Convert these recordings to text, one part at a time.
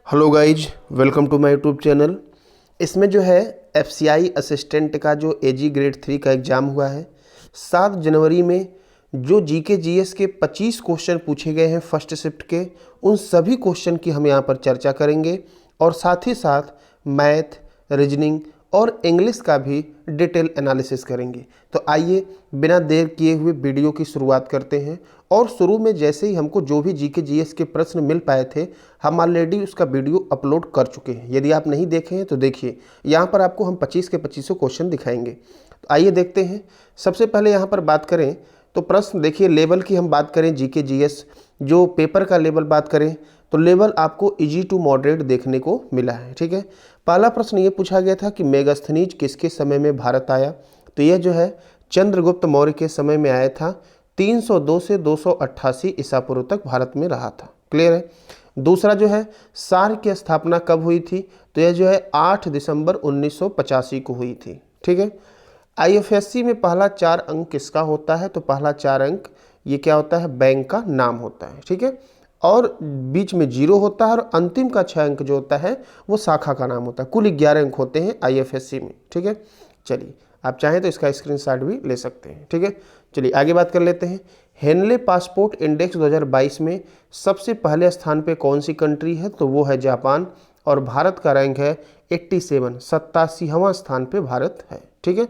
Hello guys, welcome to my YouTube channel. इसमें जो है एफसीआई असिस्टेंट का जो एजी ग्रेड 3 का एग्ज़ाम हुआ है 7 जनवरी में, जो जीके जीएस के 25 क्वेश्चन पूछे गए हैं फर्स्ट शिफ्ट के, उन सभी क्वेश्चन की हम यहाँ पर चर्चा करेंगे और साथ ही साथ मैथ, रीजनिंग और इंग्लिश का भी डिटेल एनालिसिस करेंगे। तो आइए बिना देर किए हुए वीडियो की शुरुआत करते हैं। और शुरू में जैसे ही हमको जो भी जीके जीएस के प्रश्न मिल पाए थे, हम ऑलरेडी उसका वीडियो अपलोड कर चुके हैं। यदि आप नहीं देखे हैं तो देखिए, यहाँ पर आपको हम 25 के 25 क्वेश्चन दिखाएंगे। तो आइए देखते हैं। सबसे पहले यहाँ पर बात करें तो प्रश्न देखिए, लेवल की हम बात करें जीके जीएस जो पेपर का लेवल बात करें तो लेवल आपको इजी टू मॉडरेट देखने को मिला है। ठीक है, पहला प्रश्न ये पूछा गया था कि मेगास्थनीज किसके समय में भारत आया। तो यह जो है चंद्रगुप्त मौर्य के समय में आया था। 302 से 288 ईसा पूर्व तक भारत में रहा था। क्लियर है। दूसरा जो है सार्क की स्थापना कब हुई थी। तो यह जो है 8 दिसंबर 1985 को हुई थी। ठीक है। आईएफएससी में पहला 4 अंक किसका होता है। तो पहला 4 अंक ये क्या होता है, बैंक का नाम होता है। ठीक है, और बीच में 0 होता है और अंतिम का 6 अंक जो होता है वो शाखा का नाम होता है। कुल 11 अंक होते हैं आईएफएससी में। ठीक है, चलिए आप चाहें तो इसका स्क्रीनशॉट भी ले सकते हैं। ठीक है, चलिए आगे बात कर लेते हैं। हेनले पासपोर्ट इंडेक्स 2022 में सबसे पहले स्थान पे कौन सी कंट्री है। तो वो है जापान, और भारत का रैंक है 87, 87वां स्थान पे भारत है। ठीक है,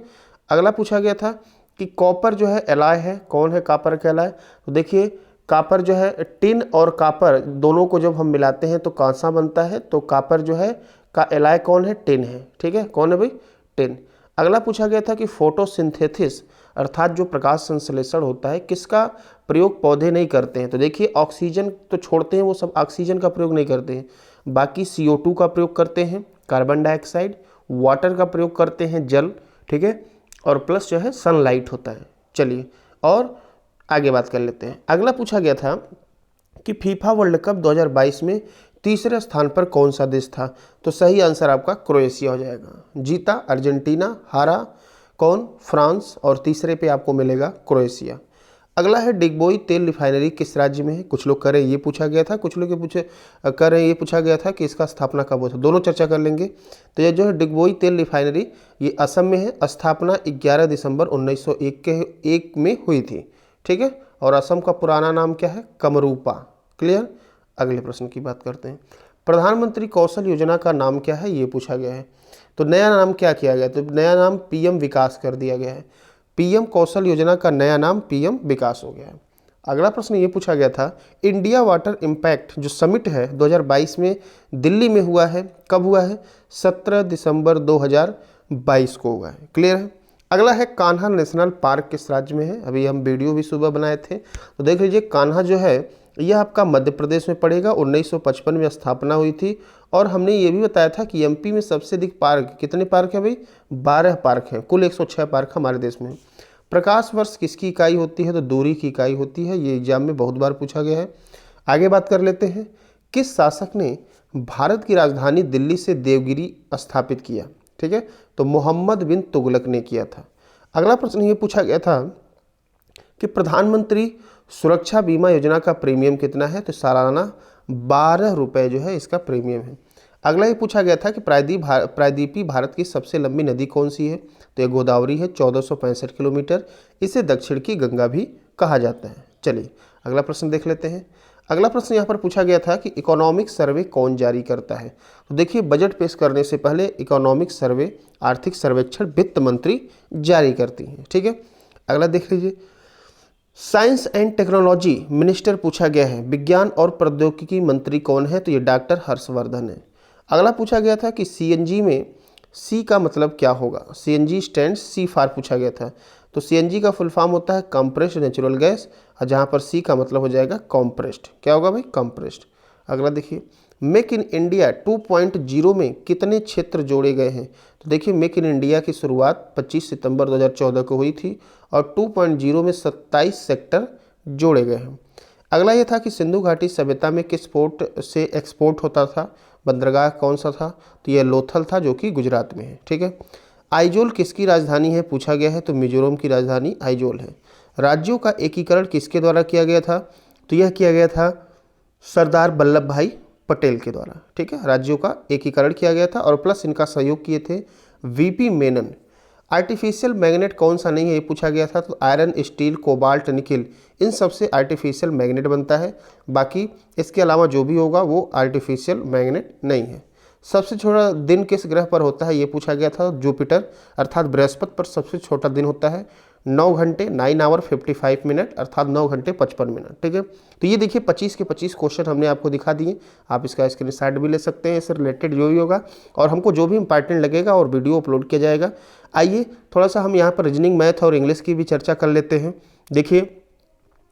अगला पूछा गया था कि कॉपर जो है एलॉय है, कौन है कॉपर का एलॉय। तो देखिए कॉपर जो है टिन और कॉपर दोनों को जब हम मिलाते हैं तो कांसा बनता है। तो कॉपर जो है का एलॉय कौन है, टिन है। ठीक है, कौन है भाई, टिन। अगला पूछा गया था कि फोटोसिंथेसिस अर्थात जो प्रकाश संश्लेषण होता है किसका प्रयोग पौधे नहीं करते हैं। तो देखिए ऑक्सीजन तो छोड़ते हैं, वो सब ऑक्सीजन का प्रयोग नहीं करते हैं, बाकी CO2 का प्रयोग करते हैं, कार्बन डाइऑक्साइड, वाटर का प्रयोग करते हैं, जल। ठीक है, और प्लस जो है सनलाइट होता है। चलिए और आगे बात कर लेते हैं। अगला पूछा गया था कि फीफा वर्ल्ड कप 2022 में तीसरे स्थान पर कौन सा देश था। तो सही आंसर आपका क्रोएशिया हो जाएगा। जीता अर्जेंटीना, हारा कौन, फ्रांस, और तीसरे पे आपको मिलेगा क्रोएशिया। अगला है डिगबोई तेल रिफाइनरी किस राज्य में है। कुछ लोग करें ये पूछा गया था, कुछ लोग करें ये पूछा गया था कि इसका स्थापना कब हुआ था। दोनों चर्चा कर लेंगे। तो ये जो है डिगबोई तेल रिफाइनरी ये असम में है। स्थापना 11 दिसंबर 1901 में हुई थी। ठीक है, और असम का पुराना नाम क्या है, कमरूपा। क्लियर। अगले प्रश्न की बात करते हैं। प्रधानमंत्री कौशल योजना का नाम क्या है, ये पूछा गया है। तो नया नाम क्या किया गया, तो नया नाम पीएम विकास कर दिया गया है। पीएम कौशल योजना का नया नाम पीएम विकास हो गया है। अगला प्रश्न ये पूछा गया था, इंडिया वाटर इम्पैक्ट जो समिट है 2022 में दिल्ली में हुआ है, कब हुआ है, 17 दिसंबर 2022 को हुआ है। क्लियर है। अगला है कान्हा नेशनल पार्क किस राज्य में है। अभी हम वीडियो भी सुबह बनाए थे, तो देख लीजिए कान्हा जो है यह आपका मध्य प्रदेश में पड़ेगा। 1955 में स्थापना हुई थी। और हमने ये भी बताया था कि एमपी में सबसे अधिक पार्क, कितने पार्क हैं भाई, 12 पार्क हैं। कुल 106 पार्क हमारे देश में। प्रकाश वर्ष किसकी इकाई होती है। तो दूरी की इकाई होती है। ये एग्जाम में बहुत बार पूछा गया है। आगे बात कर लेते हैं। किस शासक ने भारत की राजधानी दिल्ली से देवगिरी स्थापित किया। ठीक है, तो मोहम्मद बिन तुगलक ने किया था। अगला प्रश्न ये पूछा गया था कि प्रधानमंत्री सुरक्षा बीमा योजना का प्रीमियम कितना है। तो सालाना 12 रुपये जो है इसका प्रीमियम है। अगला ये पूछा गया था कि प्रायद्वीपीय भारत की सबसे लंबी नदी कौन सी है। तो ये गोदावरी है, 1465 किलोमीटर। इसे दक्षिण की गंगा भी कहा जाता है। चलिए अगला प्रश्न देख लेते हैं। अगला प्रश्न यहाँ पर पूछा गया था कि इकोनॉमिक सर्वे कौन जारी करता है। तो देखिए बजट पेश करने से पहले इकोनॉमिक सर्वे आर्थिक सर्वेक्षण वित्त मंत्री जारी करती हैं। ठीक है, अगला देख लीजिए। साइंस एंड टेक्नोलॉजी मिनिस्टर पूछा गया है, विज्ञान और प्रौद्योगिकी मंत्री कौन है। तो ये डॉक्टर हर्षवर्धन है। अगला पूछा गया था कि सीएनजी में सी का मतलब क्या होगा। सीएनजी स्टैंड सी फॉर पूछा गया था। तो सीएनजी का फुल फॉर्म होता है कंप्रेस्ड नेचुरल गैस, और जहाँ पर सी का मतलब हो जाएगा कॉम्प्रेस्ड। क्या होगा भाई, कॉम्प्रेस्ड। अगला देखिए, मेक इन इंडिया 2.0 में कितने क्षेत्र जोड़े गए हैं। तो देखिए मेक इन इंडिया की शुरुआत 25 सितंबर 2014 को हुई थी, और 2.0 में 27 सेक्टर जोड़े गए हैं। अगला ये था कि सिंधु घाटी सभ्यता में किस पोर्ट से एक्सपोर्ट होता था, बंदरगाह कौन सा था। तो ये लोथल था जो कि गुजरात में है। ठीक है, आइजोल किसकी राजधानी है पूछा गया है। तो मिजोरम की राजधानी आइजोल है। राज्यों का एकीकरण किसके द्वारा किया गया था। तो यह किया गया था सरदार वल्लभ भाई पटेल के द्वारा, ठीक है। राज्यों का एकीकरण किया गया था और प्लस इनका सहयोग किए थे वीपी मेनन। आर्टिफिशियल मैग्नेट कौन सा नहीं है ये पूछा गया था, तो आयरन, स्टील, कोबाल्ट, निकिल, इन सब से आर्टिफिशियल मैग्नेट बनता है। बाकी इसके अलावा जो भी होगा वो आर्टिफिशियल मैग्नेट नहीं है। सबसे छोटा दिन किस ग्रह पर होता है ये पूछा गया था, जुपिटर अर्थात बृहस्पति पर सबसे छोटा दिन होता है 9 घंटे 9 आवर 55 मिनट अर्थात 9 घंटे 55 मिनट, ठीक है। तो ये देखिए 25 के 25 क्वेश्चन हमने आपको दिखा दिए, आप इसका स्क्रीनशॉट भी ले सकते हैं, इससे रिलेटेड जो भी होगा और हमको जो भी इंपॉर्टेंट लगेगा और वीडियो अपलोड किया जाएगा। आइए थोड़ा सा हम यहाँ पर रीजनिंग, मैथ और इंग्लिश की भी चर्चा कर लेते हैं। देखिए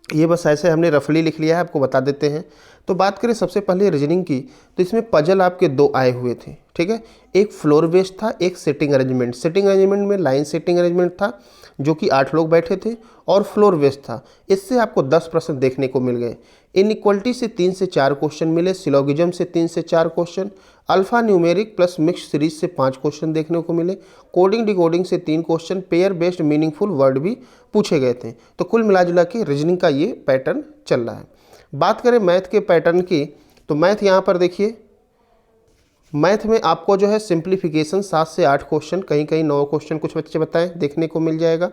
ये बस ऐसे हमने रफली लिख लिया है, आपको बता देते हैं। तो बात करें सबसे पहले रीजनिंग की, तो इसमें पजल आपके 2 आए हुए थे, ठीक है। एक फ्लोर बेस्ड था, एक सिटिंग अरेंजमेंट। सिटिंग अरेंजमेंट में लाइन सिटिंग अरेंजमेंट था जो कि 8 लोग बैठे थे, और फ्लोर बेस्ड था। इससे आपको 10 प्रश्न देखने को मिल गए। इनइक्वलिटी से 3 से 4 क्वेश्चन मिले, सिलोगिज्म से 3 से 4 question, alpha numeric plus mix series से 5 क्वेश्चन देखने को मिले, कोडिंग डिकोडिंग से 3 question, pair based meaningful word भी पूछे गए थे। तो कुल मिलाजुला के रीजनिंग का ये पैटर्न चल रहा है। बात करें मैथ के पैटर्न की, तो मैथ यहाँ पर देखिए, मैथ में आपको जो है सिंप्लीफिकेशन 7 से 8 क्वेश्चन, कहीं कहीं 9 क्वेश्चन कुछ बच्चे बताएं देखने को मिल जाएगा।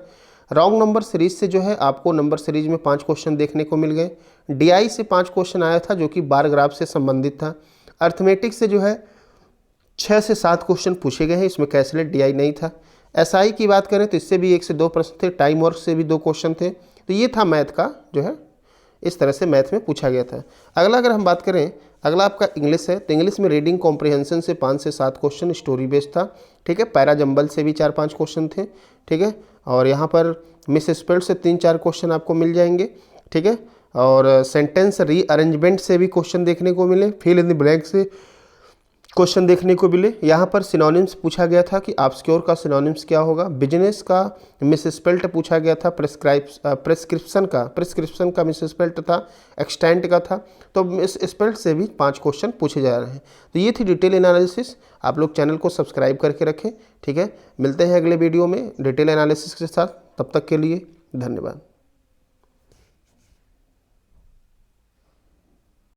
रॉन्ग नंबर सीरीज से जो है आपको नंबर सीरीज में 5 क्वेश्चन देखने को मिल गए। डीआई से 5 क्वेश्चन आया था जो कि बार ग्राफ से संबंधित था। अर्थमेटिक से जो है 6 से 7 क्वेश्चन पूछे गए हैं, इसमें कैलकुलेट डीआई नहीं था। एसआई की बात करें तो इससे भी 1 से 2 प्रश्न थे, टाइम वर्क से भी 2 क्वेश्चन थे। तो ये था मैथ का जो है, इस तरह से मैथ में पूछा गया था। अगला अगर हम बात करें, अगला आपका इंग्लिश है, तो इंग्लिश में रीडिंग कॉम्प्रिहेंशन से 5 से 7 क्वेश्चन स्टोरी बेस्ड था, ठीक है। पैरा जंबल से भी 4-5 क्वेश्चन थे, ठीक है। और यहाँ पर मिस स्पेल्ड से 3-4 क्वेश्चन आपको मिल जाएंगे, ठीक है। और सेंटेंस रीअरेंजमेंट से भी क्वेश्चन देखने को मिले, फिल इन द ब्लैंक से क्वेश्चन देखने को मिले। यहाँ पर सिनोनिम्स पूछा गया था कि ऑब्सक्योर का सिनोनिम्स क्या होगा, बिजनेस का मिसस्पेल्ट पूछा गया था, प्रिस्क्रिप्शन का मिसस्पेल्ट था, एक्सटेंट का था। तो मिसस्पेल्ट से भी 5 क्वेश्चन पूछे जा रहे हैं। तो ये थी डिटेल एनालिसिस। आप लोग चैनल को सब्सक्राइब करके रखें, ठीक है। मिलते हैं अगले वीडियो में डिटेल एनालिसिस के साथ, तब तक के लिए धन्यवाद।